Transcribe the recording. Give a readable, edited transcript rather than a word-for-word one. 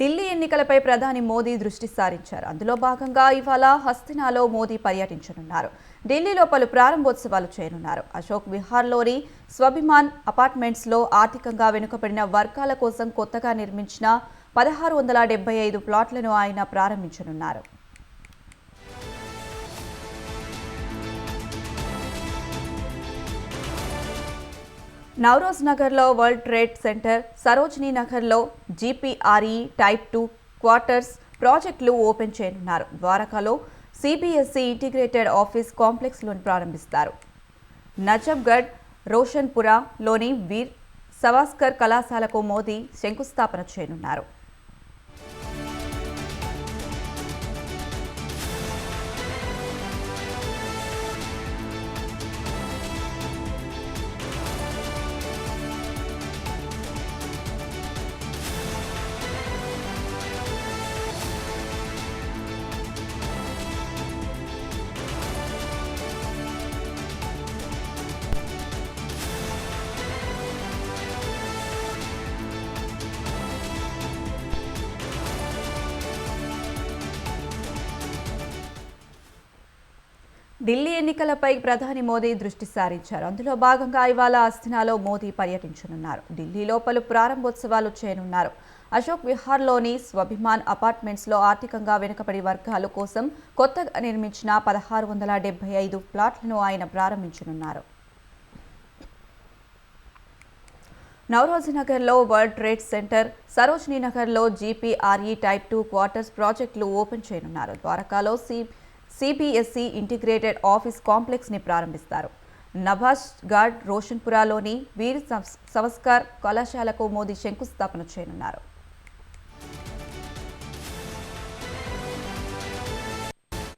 ఢిల్లీ ఎన్నికలపై ప్రధాని మోదీ దృష్టి సారించారు. అందులో భాగంగా ఇవాళ హస్తినాలో మోదీ పర్యటించనున్నారు. ఢిల్లీలో పలు ప్రారంభోత్సవాలు చేయనున్నారు. అశోక్ విహార్లోని స్వాభిమాన్ అపార్ట్మెంట్స్లో ఆర్థికంగా వెనుకబడిన వర్గాల కోసం కొత్తగా నిర్మించిన 1675 ప్లాట్లను ఆయన ప్రారంభించనున్నారు. నవరోజ్ నగర్లో వరల్డ్ ట్రేడ్ సెంటర్, సరోజినీ నగర్లో జీపీఆర్ఈ టైప్ 2 క్వార్టర్స్ ప్రాజెక్టులు ఓపెన్ చేయనున్నారు. ద్వారకాలో సిబిఎస్ఈ ఇంటిగ్రేటెడ్ ఆఫీస్ కాంప్లెక్స్లను ప్రారంభిస్తారు. నజఫ్గఢ్, రోషన్పురాలోని వీర్ సవాస్కర్ కళాశాలకు మోదీ శంకుస్థాపన చేయనున్నారు. ఢిల్లీ ఎన్నికలపై ప్రధాని మోదీ దృష్టి సారించారు. అందులో భాగంగా ఇవాళ హస్తినాలో మోదీ పర్యటించనున్నారు. ఢిల్లీలో పలు ప్రారంభోత్సవాలు చేయనున్నారు. అశోక్ విహార్లోని స్వాభిమాన్ అపార్ట్మెంట్స్లో ఆర్థికంగా వెనుకబడి వర్గాల కోసం కొత్తగా నిర్మించిన 1675 ప్లాట్లను ఆయన ప్రారంభించనున్నారు. నవరోజ్ నగర్లో వరల్డ్ ట్రేడ్ సెంటర్, సరోజినీ నగర్లో జీపీఆర్ఈ టైప్ 2 క్వార్టర్స్ ప్రాజెక్టులు ఓపెన్ చేయనున్నారు. ద్వారకాలో సిబిఎస్ఈ ఇంటిగ్రేటెడ్ ఆఫీస్ కాంప్లెక్స్ ని ప్రారంభిస్తారు. నవాజ్గఢ్, రోషన్పురాలోని వీర్ సవస్కర్ కళాశాలకు మోదీ శంకుస్థాపన చేయనున్నారు.